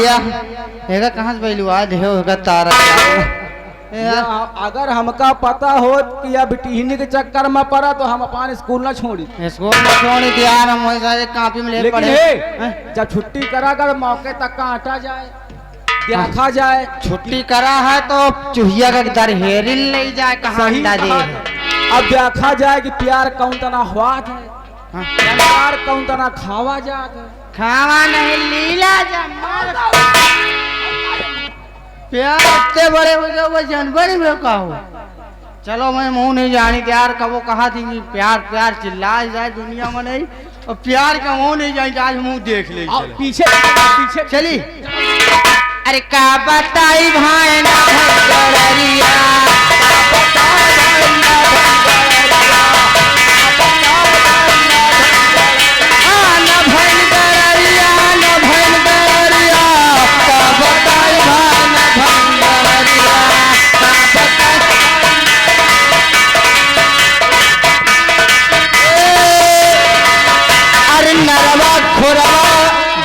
भैया हेगा कहाँ से बैलू आज है होगा तारा अगर हमका पता हो कि या बिटिहनी के चक्कर में पड़ा तो हम अपन स्कूल न छोड़ी। स्कूल में छोड़ी थी यार, हम वैसा एक कॉपी में ले पड़े। जब छुट्टी करा कर मौके तक का हटा जाए, देखा जाए। छुट्टी करा है तो चूहिया का दर हेरिल ले जाए कहाँ हटा दे। अब देखा जाए कि प्यार कौन तना हुआत है, प्यार कौन तना खावा जाए। खावा नहीं लीला जा प्यार इतने बड़े हो गए वो जानवर में का हो। चलो मैं मुंह नहीं जानी प्यार का, वो कहा थी कि प्यार प्यार चिल्ला जाए दुनिया में नहीं, और प्यार का मुंह नहीं जाए आज मुंह देख ले। पीछे पीछे चली। अरे का बताई भाई ना भंगड़रिया,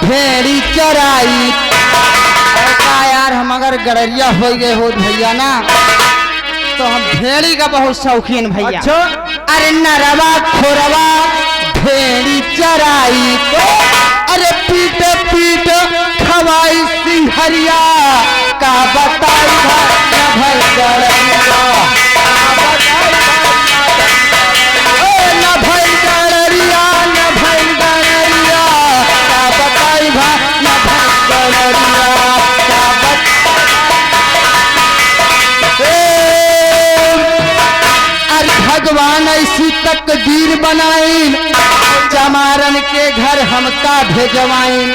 भेड़ी चराई यार। हम अगर गड़रिया हो गए हो भैया ना तो हम भेड़ी का बहुत शौकीन भैया। अच्छा? अरे नरवा खोरवा भेड़ी चराई तो अरे पीट पीट खवाई सिंहरिया का बताई भाई गड़रिया। भगवान ऐसी तकदीर बनाई चमारन के घर हमका भेजवाइन।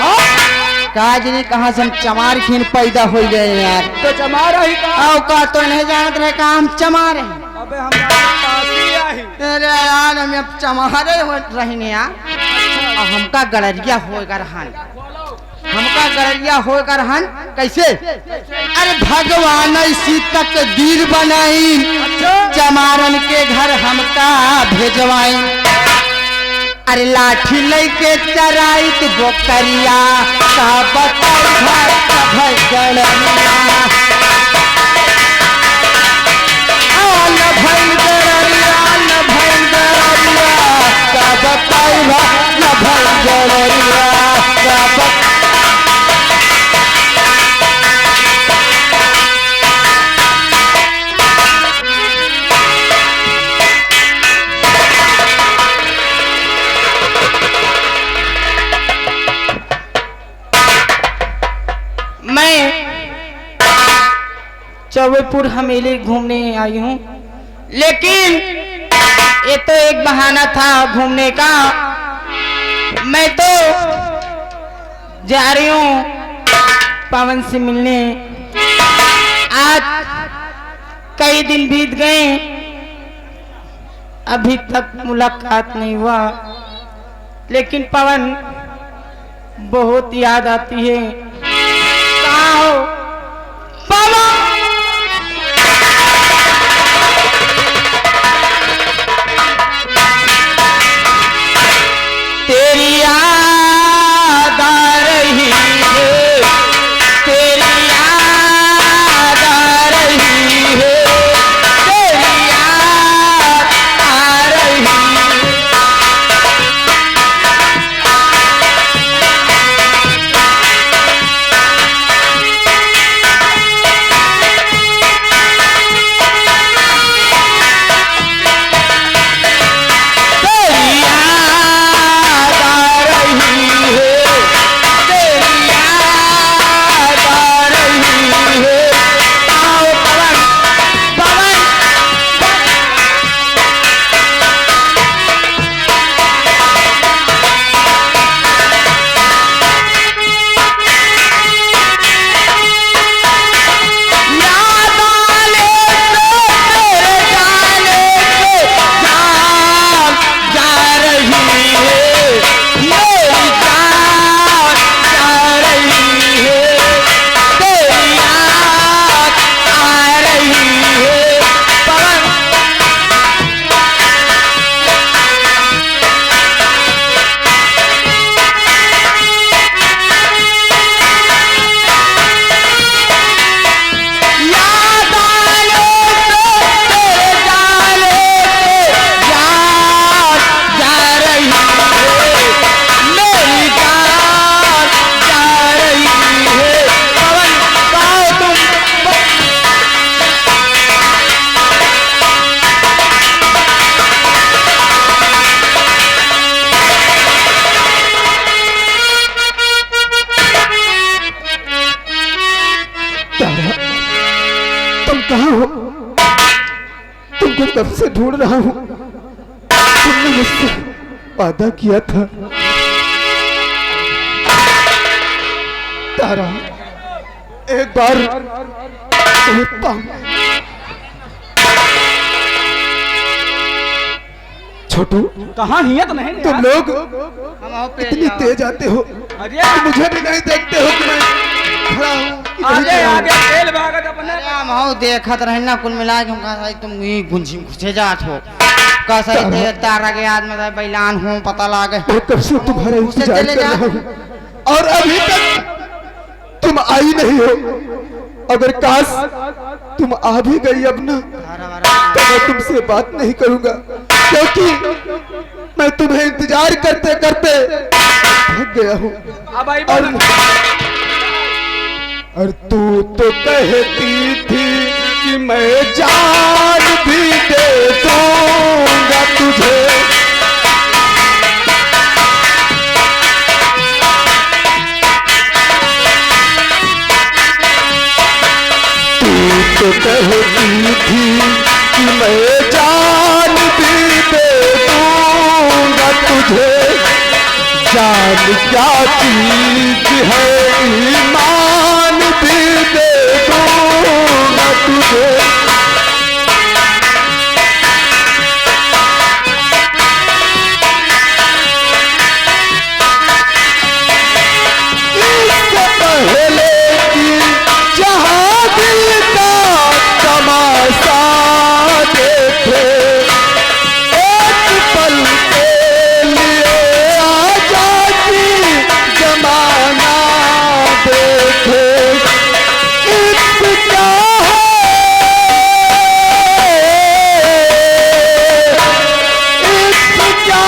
काजनी कहाँ से हम चमार खीन पैदा हो गए यार। तो चमार ही का तो नहीं जानते रहे का हम चमार हैं। अबे हम अरे यार हम अब चमारे रहने यार। हमका गड़रिया होगा रहन, हमका गड़रिया होगा रहन कैसे। अरे भगवान ऐसी तकदीर बनाई चमारन के घर हमका भेजवाई। अरे लाठी लेके चराई तो बोकरिया का बताई चौबेपुर हमेली घूमने आई हूँ, लेकिन ये तो एक बहाना था घूमने का। मैं तो जा रही हूँ पवन से मिलने। आज कई दिन बीत गए, अभी तक मुलाकात नहीं हुआ, लेकिन पवन बहुत याद आती है। कहाँ हो पवन? तेरी याद आ रही है, तेरी याद आ रही है, तेरी याद आ रही है। कहाँ हो? तुमको कब से ढूंढ रहा हूँ। तुमने मुझसे वादा किया था तारा, एक बार तुम्हें पाऊंगा। छोटू, कहाँ हियत नहीं तुम लोग हम आओ पे इतनी जाओ। तेज आते हो, अरे मुझे भी नहीं देखते हो कि मैं खड़ा हूँ कि नहीं आगे खड़ा हूँ? आगे तेल भागत अपने अरे हम आओ देखत रहे ना, कुल मिला के हम कहा तुम ये गुंजी घुसे जात हो। कैसा थे तारा के याद में बैलान हूँ पता लागे। मैं कब से तुम्हारा उसे इंतजार चले कर जा। रहा हूँ और अभी तक तुम आई नहीं हो। अगर काश तुम आ भी गई अब ना, तारा वारा तो मैं तुमसे बात नहीं करूंगा, क्योंकि मैं तुम्हें इंतजार करते करते थक गया हूँ। अब आई और तू तो कहती थी कि मैं जान भी दे दूंगा तुझे। तू तो कहती थी कि मैं जान भी दे दूंगा तुझे। जान क्या चीज है, ईमान भी दे दूंगा तुझे। इससे पहले कि जहां दिल का तमाशा देखे, एक पल के लिए आजादी जमाना देखे। इसका इसका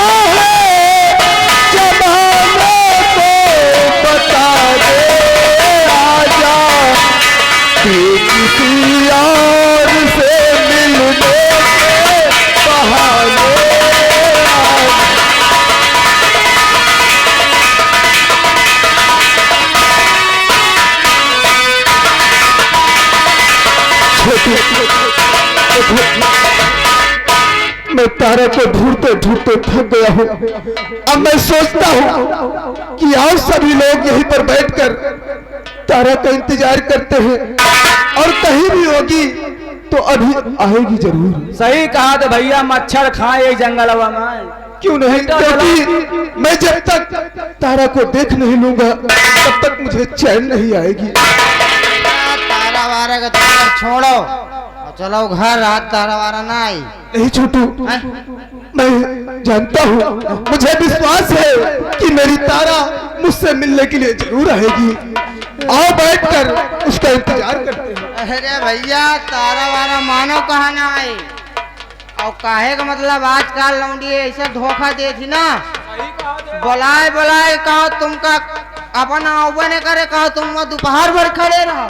जमाने को बता दे आजा, कि किसी और से मिलने के बहाने आजा। मैं तारा को ढूंढते ढूंढते थक गया हूँ। अब मैं सोचता हूँ कि आओ सभी लोग यहीं पर बैठकर तारा का इंतजार करते हैं, और कहीं भी होगी तो अभी आएगी जरूर। सही कहा तो भैया, मच्छर खाए एक जंगलवा में। क्यों नहीं, क्योंकि मैं जब तक तारा को देख नहीं लूंगा तब तक मुझे चैन नहीं आएगी। तारा वारा का तो छोड़ो और चलो घर। रात तारा वारा ना आई। नहीं छोटू, मैं जानता हूँ, मुझे विश्वास है कि मेरी तारा मुझसे मिलने के लिए जरूर आएगी। आओ बैठकर उसका इंतजार करते हैं। अरे भैया तारा वारा मानो कहा ना आई। और काहे का मतलब आजकल लौंडी ऐसा धोखा दे थी ना, बुलाए बुलाए कहो तुमका अपना औबे ने करे, कहो तुम वहाँ दोपहर भर खड़े रहो।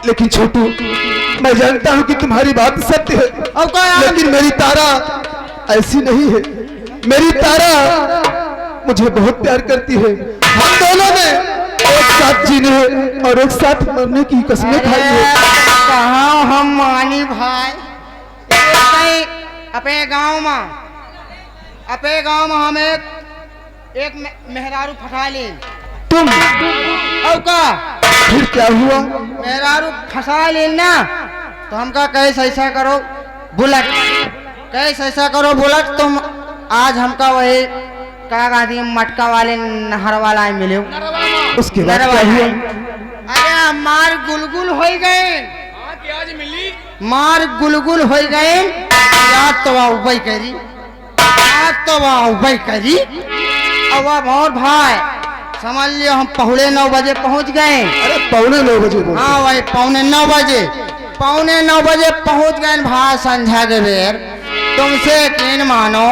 लेकिन छोटू, मैं जानता हूँ कि तुम्हारी बात सत्य है, अब क्या लेकिन मेरी तारा ऐसी नहीं है। मेरी तारा मुझे बहुत प्यार करती है। हम दोनों ने एक साथ जीने और एक साथ मरने की कसमें खाई है। कहाँ हम मानी भाई, कहीं अपने गांव में, अपने गांव में हम एक मेहरारू फटा ली। तुम और का फिर क्या हुआ? मेहरारू फंसा ली ना, तो हमका कैसे ऐसा करो बुलेट, कैसे ऐसा करो बुलेट। तुम आज हमका वही क्या कहती मटका वाले नहर वाला मिले। उसके बाद क्या हुआ? अरे मार गुलगुल हो गए, मार गुलगुल हो गए। याद तो वाह उबई करी, याद तो वाह उबई करी। अब और भाई समझ लियो हम पहुड़े 9 बजे पहुंच गए। अरे 9:15 बोल। हाँ वही 9:15 बजे, 9:15 बजे पहुंच गए भाई संध्या के बेर। तुमसे यकीन मानो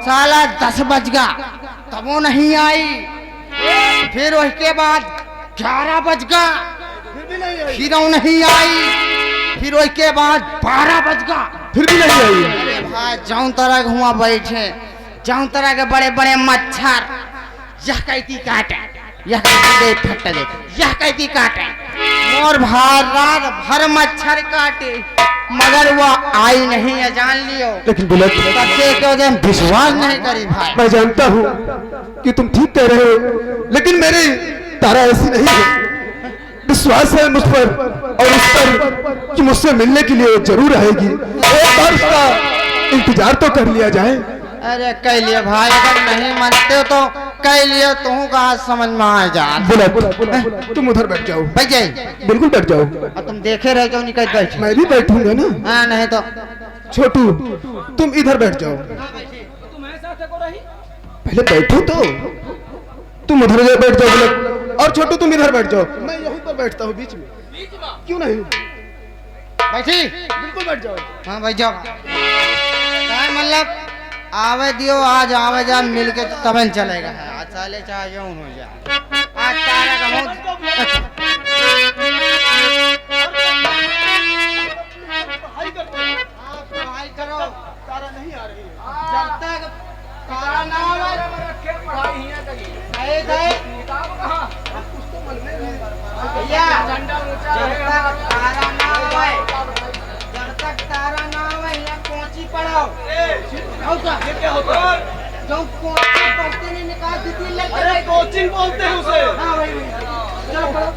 साला 10 बज गया तब वो नहीं आई। फिर उसके बाद 11 बज गया फिर वो नहीं आई। फिर उसके बाद 12 बज गया फिर भी नहीं आई। अरे भाई जाऊं तरह हुआ बैठे, जाऊं तरह के बड़े बड़े मच्छर, यह कहती काटे, यह कहती दे फट दे, यह कहती काटे। और रात भर मच्छर काटे मगर वो आई नहीं है, जान लियो। लेकिन बुलेट, सबसे क्यों दिन विश्वास नहीं करी भाई। मैं जानता हूँ कि तुम ठीक कह रहे हो, लेकिन मेरी तारा ऐसी नहीं है। विश्वास है मुझ पर और उस पर कि मुझसे मिलने के लिए जरूर आएगी। एक बार उसका इंतजार तो कर लिया जाए। अरे कह लिए भाई, अगर नहीं मानते हो तो कह लिए, तुम का समझ में आ जा। बुलेट, तुम उधर बैठ जाओ। बैठ जाए, बिल्कुल बैठ जाओ। और तुम देखे रह जाओ, निकल बैठ। मैं भी बैठूंगा ना। हाँ नहीं तो छोटू, तुम इधर बैठ जाओ। पहले बैठो तो। तुम उधर बैठ जाओ बुलेट, और छोटू तुम इधर बैठ जाओ। मैं यहीं पर बैठता हूँ बीच में। क्यों नहीं? बैठी, बिल्कुल बैठ जाओ। हाँ बैठ जाओ। क्या मतलब आवे दियो, आज आवे जा मिल के तब चलेगा। आज साले चाहे जो हो जाए, आज तारा का मुंह पढ़ाई करो। तारा नहीं आ रही है। जब तक तारा ना आवे भैया, जब तक तारा ना आवे, जब तक तारा ना आवे यहाँ कोची पढ़ो। ये क्या होता है? जो कोचिंग पढ़ते नहीं निकाल दीदी लग। अरे कोचिंग बोलते हैं उसे। हाँ भाई, चलो पढ़ो।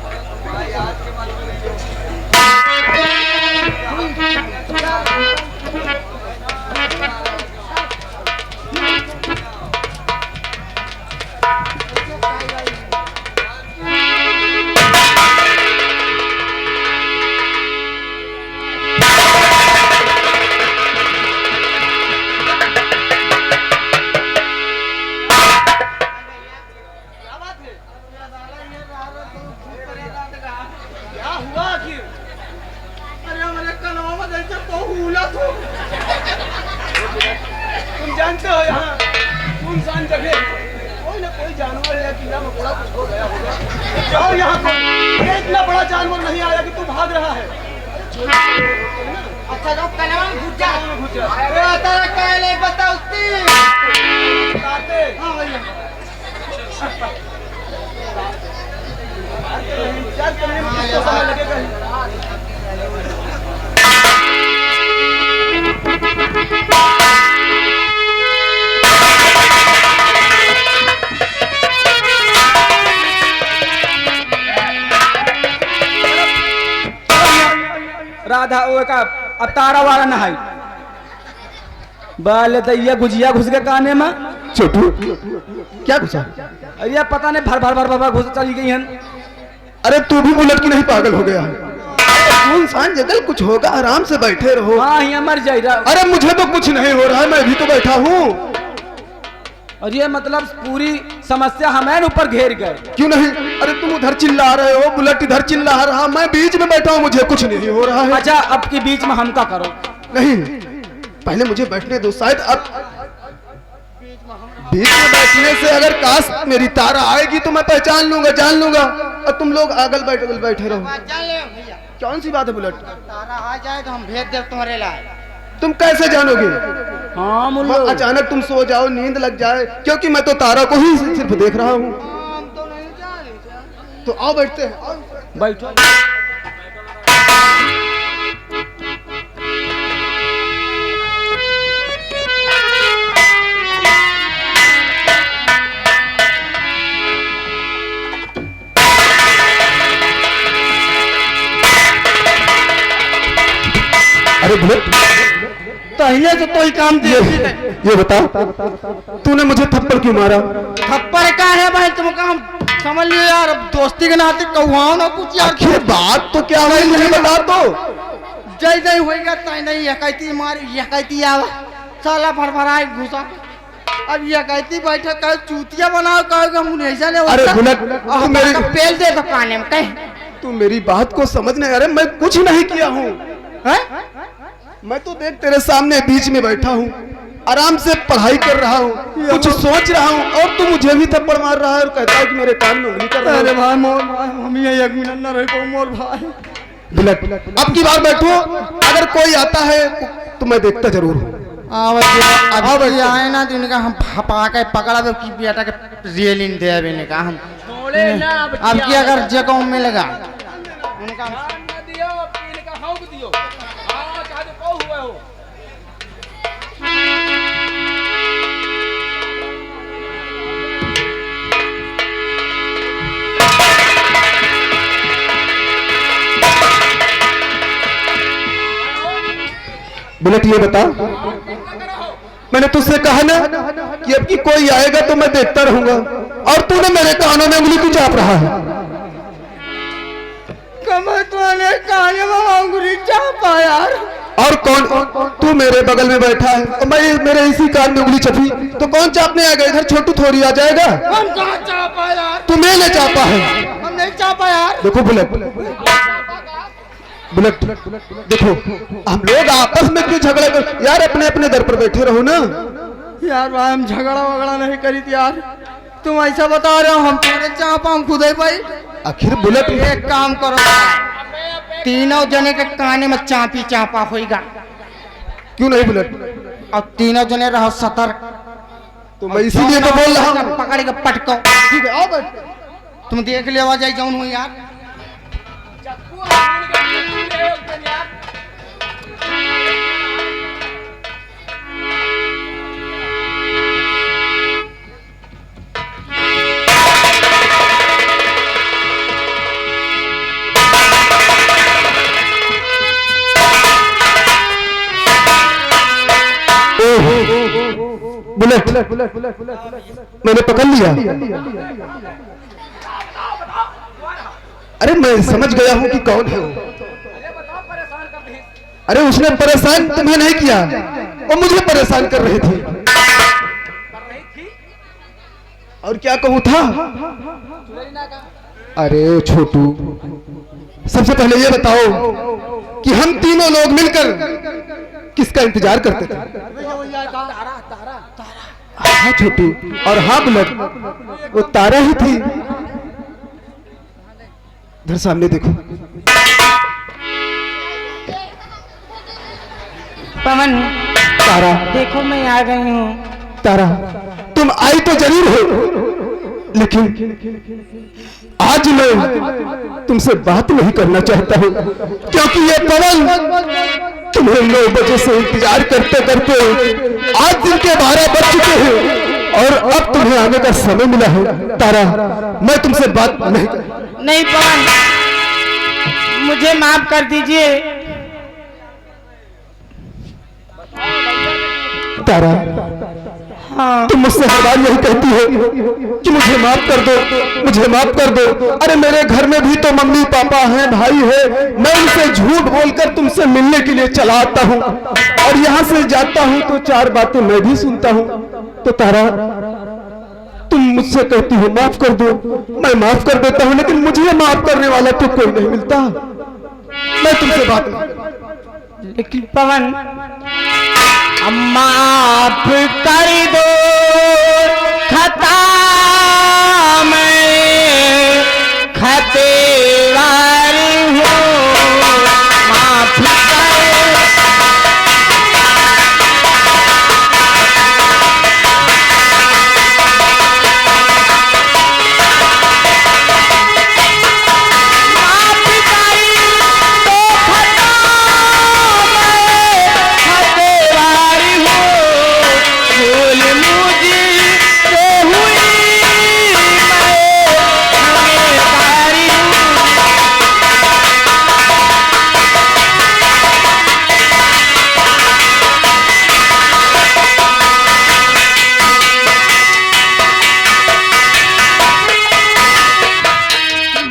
तुम जानते हो यहाँ सुनसान जगह कोई ना कोई जानवर या कीड़ा मकोड़ा कुछ हो गया होगा। जाओ यहाँ पर, इतना बड़ा जानवर नहीं आया कि तू भाग रहा है। अच्छा जो कलवा में घुस जा। अरे तारा कहले बताउती। बताते। हाँ भैया। इंतजार करने में कितना समय लगेगा? राधा वो का तारा वाला नहाई बाल दैया गुजिया घुस के काने में। छोटू, क्या घुसा? अरे पता नहीं भर भर भर भर घुस चली गई हैं। अरे तू भी बुलेट की नहीं पागल हो गया? सुनसान जगह, कुछ होगा, आराम से बैठे रहो। हाँ यहाँ मर जाएगा। अरे मुझे तो कुछ नहीं हो रहा है, मैं भी तो बैठा हूँ। और ये मतलब पूरी समस्या हमें ऊपर घेर गए। क्यों नहीं? अरे तुम उधर चिल्ला रहे हो, बुलेट इधर चिल्ला रहा, मैं बीच में बैठा हूँ, मुझे कुछ नहीं हो रहा है। अच्छा अब की बीच में हम क्या करो? नहीं, पहले मुझे बैठने दो। शायद अब बीच में बैठने से अगर काश मेरी तारा आएगी तो मैं पहचान लूंगा, जान लूंगा। और तुम लोग अगल बैठे रहो। जान ले भैया, कौन सी बात है बुलेट? तारा आ जाए तो हम भेज दे तुम्हारे लाए। तुम कैसे जानोगे? हाँ मुल्लो। अचानक तुम सो जाओ, नींद लग जाए, क्योंकि मैं तो तारा को ही सिर्फ देख रहा हूँ। हम तो नहीं जाने। तो आओ बैठते हैं, आओ। बैठो। अरे बुलेट, पहले तो कोई काम दे। ये बता, तूने मुझे थप्पड़ क्यों मारा? थप्पड़ का है भाई, तुमका हम समझ लियो यार, दोस्ती के नाते कहुआ ना कुछ यार। आखिर बात तो क्या है, मुझे बता दो। जय जय होएगा तय नहीं, ये कहती मारी, ये कहती आवा साला भरभराए घुसा। अब ये कहती बैठे कह चूतिया बनाओ, कहोगे हम ऐसा नहीं। अरे बुलेट, तू मेरी पेल दे तो काने में कह। तू मेरी बात को समझ नहीं। अरे मैं कुछ नहीं किया हूँ, मैं तो देख तेरे सामने बीच में बैठा हूँ, आराम से पढ़ाई कर रहा हूँ, कुछ सोच रहा हूँ, और तू मुझे भी थप्पड़ मार रहा है और कहता है कि मेरे कान में उंगली कर रहा है। अरे भाई मोर भाई, हम ये एक मिनट ना रह पाओ मोर भाई। बुलेट, अब की बार बैठो, अगर कोई आता है तो मैं देखता जरूर हूँ। अभी आए ना तो इनका हम फपा के पकड़ा की बेटा के रियलिन दे अभी इनका हम। अब की अगर जगह मिलेगा उनका ध्यान न दियो, पीन का हौंक दियो। हाँ, चाहे तो कहो हुए हो। बुलेट ये बता, मैंने तुझसे कहा ना कि अब की कोई आएगा तो मैं देखता रहूंगा, और तूने मेरे कानों में उंगली क्यों चाप रहा है? कमर तूने काने में उंगली चापा यार। और कौन? तू मेरे बगल में बैठा है और मैं मेरे इसी कान में उंगली चपी तो कौन चापने आएगा? इधर छोटू थोड़ी आ जाएगा। हम कहाँ चापा यार? तू मैंने चापा है। हम नहीं चापा यार। देखो बुलेट, बुलेट देखो, हम लोग आपस में क्यों झगड़ा कर? यार अपने अपने दर पर बैठे रहो ना यार। भाई हम झगड़ा वगड़ा नहीं करी थी यार, तुम ऐसा बता रहे हो। हम तुम्हारे चापा, हम खुद ही भाई। आखिर बुलेट एक काम करो, तीनों जने के काने में चापी चापा होगा। क्यों नहीं बुलेट? और तीनों जने रहो सतर्क। तो मैं इसीलिए तो बोल रहा हूँ। पकड़ के पटको। ठीक है आओ बैठ। तुम देख ले आवाज आई जाऊन हुई यार। चक्कू और पीन का ले उठे यार। बुलेट मैंने पकड़ लिया। अरे मैं समझ गया हूँ कि कौन है वो। अरे बताओ, परेशान कर रही। अरे उसने परेशान तुम्हें नहीं किया, वो मुझे परेशान कर रही थी। कर रही थी। और क्या कहूँ था? चुड़ैना का। अरे छोटू, सबसे पहले ये बताओ कि हम तीनों लोग मिलकर किसका इंतजार करते थे? तारा, तारा, तारा। हाँ छोटू, और हाँ बुलेट, वो तारा ही थी। इधर सामने देखो। पवन, तारा, देखो मैं आ गई हूँ। तारा, तुम आई तो जरूर हो, लेकिन आज मैं तुमसे बात नहीं करना चाहता हूँ, क्योंकि ये पवन तुम्हें 9 बजे से इंतजार करते करते आज दिन के 12 बज चुके हैं और अब तुम्हें आने का समय मिला है। तारा, मैं तुमसे बात नहीं पवन, मुझे माफ कर दीजिए। तारा, हाँ। तुम मुझसे हर बार यही कहती हो कि मुझे माफ कर दो, मुझे माफ कर दो। अरे मेरे घर में भी तो मम्मी पापा हैं, भाई है। मैं उनसे झूठ बोलकर तुमसे मिलने के लिए चला आता हूँ और यहाँ से जाता हूँ तो 4 बातें मैं भी सुनता हूँ। तो तारा, तुम मुझसे कहती हो माफ कर दो, मैं माफ कर देता हूँ, लेकिन मुझे माफ करने वाला तो कोई नहीं मिलता। मैं तुमसे बात नहीं। लेकिन पवन, माफ कर दो, खता मैं खतेवार हूँ। माफ कर।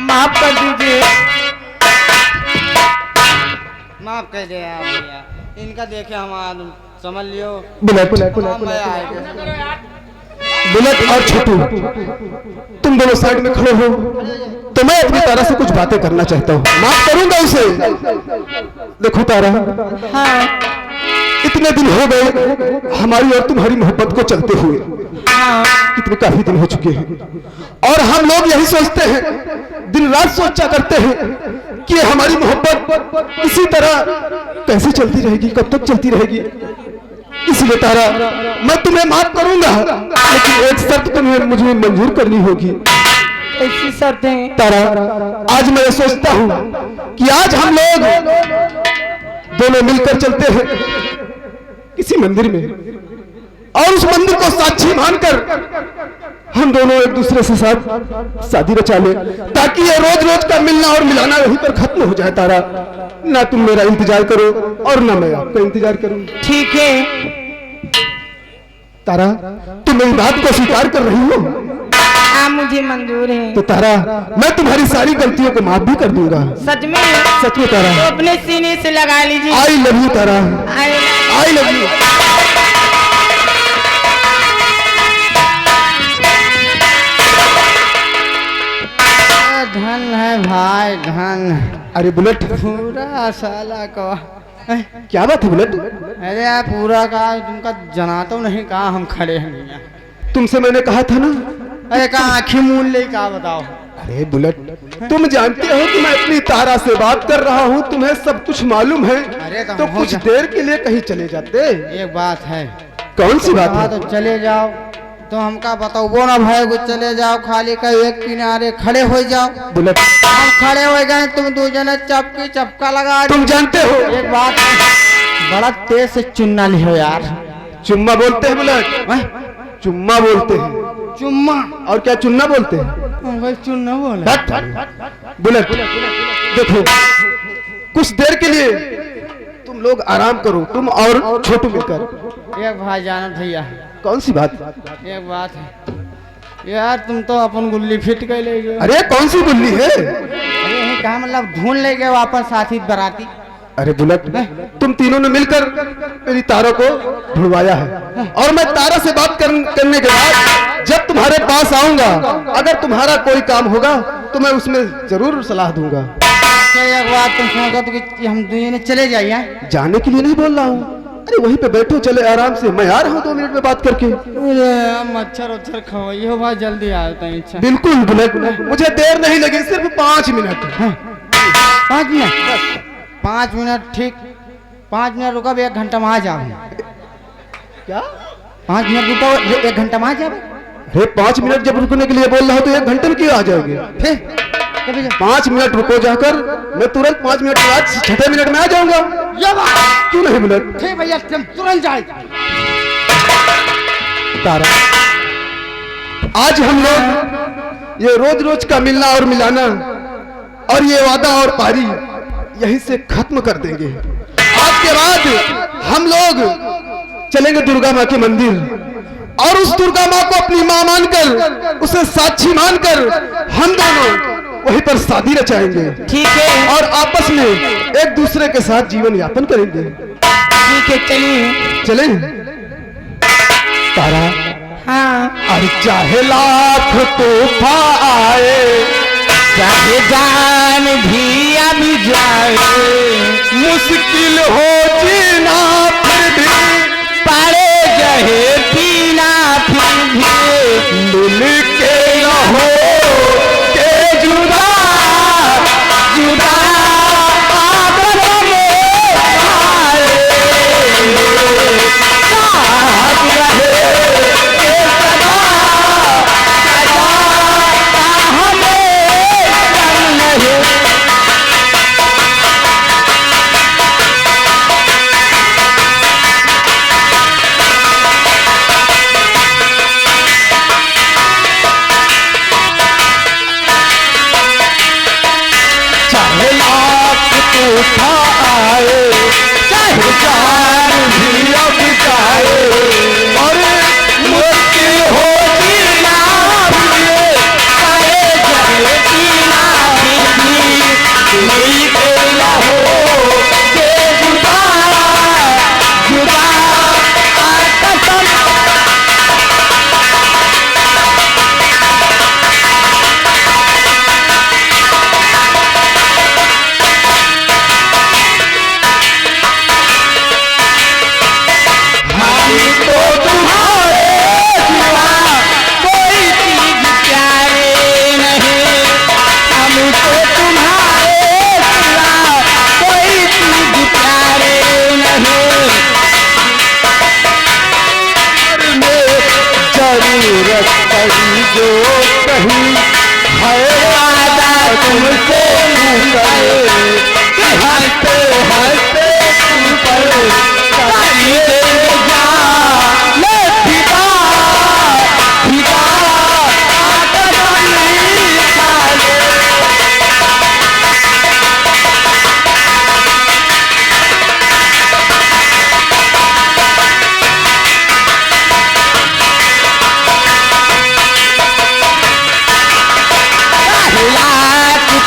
माफ कर दीजिए। माफ कर दे यार भैया, इनका देखे हम समझ लियो। बुलेट, बुलेट और छोटू, तुम दोनों साइड में खड़े हो तो मैं अपनी तारा से कुछ बातें करना चाहता हूँ। माफ करूंगा उसे। देखो तारा, हाँ। इतने दिन हो गए हमारी और तुम्हारी मोहब्बत को चलते हुए। हाँ। कितने काफी दिन हो चुके हैं और हम लोग यही सोचते हैं, दिन रात सोचा करते हैं कि हमारी मोहब्बत इसी तरह कैसे चलती रहेगी, कब तक चलती रहेगी। इसलिए तारा, मैं तुम्हें माफ करूंगा, लेकिन एक शर्त तुम्हें मुझे मंजूर करनी होगी। ऐसी शर्तें। तारा, आज मैं सोचता हूँ कि आज हम लोग दोनों मिलकर चलते हैं किसी मंदिर में और उस मंदिर को साक्षी मानकर हम दोनों एक दूसरे से साथ शादी रचा ले, ताकि ये रोज रोज का मिलना और मिलाना यहीं पर खत्म हो जाए। तारा, ना तुम मेरा इंतजार करो और ना मैं आपका इंतजार करूं। ठीक है तारा, तुम मेरी बात को स्वीकार कर रही हो? हाँ मुझे मंजूर है। तो तारा, मैं तुम्हारी सारी गलतियों को माफ भी कर दूंगा। सच में? सच में तारा। तो अपने सीने से लगा लीजिए। I love you Tara, I love you. धन है भाई, धन। अरे बुलेट, पूरा साला का क्या बात है बुलेट? अरे यार पूरा का तुमका जनाता नहीं कहा हम खड़े हैं नहीं। तुमसे मैंने कहा था ना। अरे कहा आँखी मूल ले का बताओ। अरे बुलेट, तुम जानते हो कि मैं अपनी तारा से बात कर रहा हूँ, तुम्हें सब कुछ मालूम है। अरे तो कुछ देर के लिए कहीं चले जाते। एक बात है। कौन सी बात है? तो चले जाओ, तो हमका बताओ वो ना भाई को चले जाओ, खाली का एक किनारे खड़े हो जाओ। बुलेट, हम खड़े हो गए, तुम दो जने चपकी चपका लगा। तुम जानते हो एक बात, बड़ा तेज से चुन्ना लियो यार। चुम्मा बोलते हैं बुलेट, चुम्मा बोलते हैं। चुम्मा और क्या चुन्ना बोलते हैं? भाई चुन्ना बोला। बुलेट देखो, कुछ देर के लिए तुम लोग आराम करो, तुम और छोटू मिलकर। एक भाई जाना भैया। कौन सी बात? एक बात है यार, तुम तो अपन गुल्ली फिट कर ले गए। अरे कौन सी गुल्ली है? अरे कहा मतलब ढूंढ ले गए वापस साथी बराती। अरे बुलेट, तुम तीनों ने मिलकर मेरी तारा को ढूंढवाया है, और मैं तारा से बात करने के बाद जब तुम्हारे पास आऊंगा, अगर तुम्हारा कोई काम होगा तो मैं उसमें जरूर सलाह दूंगा। एक बात तुम सुनो तो कि हम दोनों चले जाइए। जाने के लिए नहीं बोल रहा हूँ, अरे वहीं पे बैठो, चले आराम से, मैं आ रहा हूँ 2 मिनट में बात करके। अरे मच्छर उच्छर खवाइए भाई, जल्दी आता है। अच्छा बिल्कुल बुलेट, मुझे देर नहीं लगी, सिर्फ 5 मिनट। 5 मिनट? 5 मिनट ठीक, 5 मिनट रुका, 1 घंटा में आ जाओ। क्या 5 मिनट रुको, 1 घंटा में आ जाओ। अरे 5 मिनट जब रुकने के लिए बोल रहा हूँ तो 1 घंटे में क्यों आ जाओगे? फिर 5 मिनट रुको जाकर, मैं तुरंत 5 मिनट के बाद 6 मिनट में आ जाऊंगा। क्यों नहीं बुलेट? ठीक भैया, तुरंत जाए। तारा, आज हम लोग ये रोज रोज का मिलना और मिलाना और ये वादा और पारी यहीं से खत्म कर देंगे। आज के बाद हम लोग चलेंगे दुर्गा माँ के मंदिर, और उस दुर्गा माँ को अपनी माँ मानकर, उसे साक्षी मानकर हम दोनों वहीं पर शादी रचाएंगे। ठीक है। और आपस में एक दूसरे के साथ जीवन यापन करेंगे। ठीक है, चलिए। चले तारा? हाँ। अरे चाहे लाख तूफान आए, चाहे जान भी अब जाए, मुश्किल हो जीना फिर भी, पारे जहे पीना फिर भी, मिल के रहो के जुदा जुदा आदर में आए, साथ रहे के सदा सदा हमें गम नहीं। चाहे लाख तूफान आए, चाहे जान भी अब जाए, और मुश्किल हो जीना भी, पारे जहे पीना फिर भी, मिल के रहो के जुदा जुदा कसम। हम तो तुम्हारे सिवा कोई चीज प्यारे नहीं, हम तो तुम्हारे सिवा कोई चीज प्यारे नहीं। में जरूरत पड़ी जो कहीं, हर तुमसे मुकर हंसते हंसते तुम पर कभी दे जा ले फिदा फिदा आकर अपनी खाले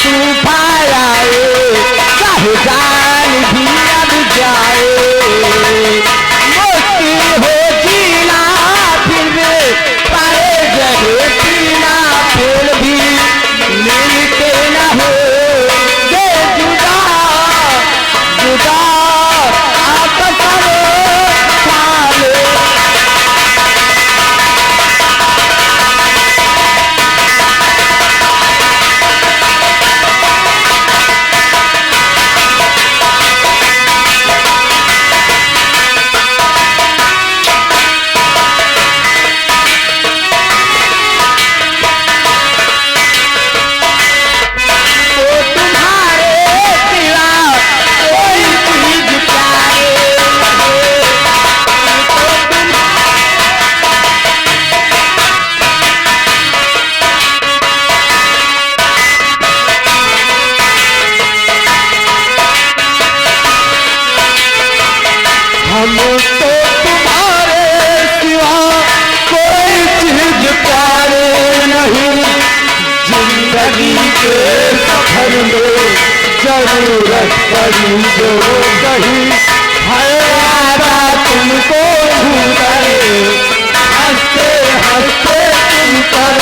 तू पाए चाहे जान भी अब जाए मुश्किल हो जीना फिर पाए जगह पीना फिर भी मिलते न हो ये जुदा जुदा आपस में पाले हम तो तुम्हारे सिवा कोई चीज प्यारे नहीं जिंदगी के सफर में जरूरत पड़ी जो कहीं है आदा तुमको भूले हंसते हंसते तुम पर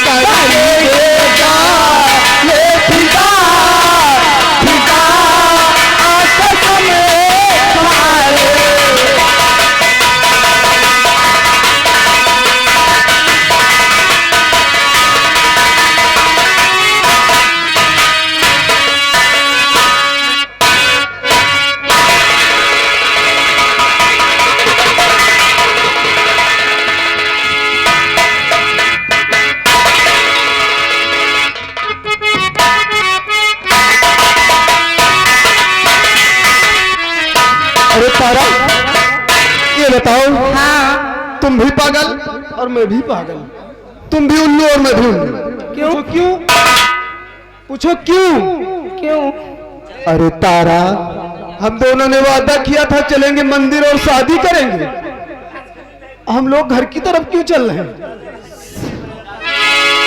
करेगा ये फिदा फिदा आपस में तुम्हारे अरे तारा ये बताओ हाँ तुम भी पागल और मैं भी पागल तुम भी उल्लू और मैं भी उल्लू क्यों क्यों पूछो क्यों क्यों अरे तारा हम दोनों ने वादा किया था चलेंगे मंदिर और शादी करेंगे हम लोग घर की तरफ क्यों चल रहे हैं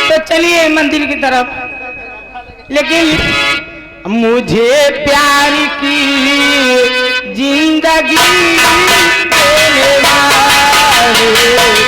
तो चलिए मंदिर की तरफ लेकिन मुझे प्यार की जिंदगी देने वाले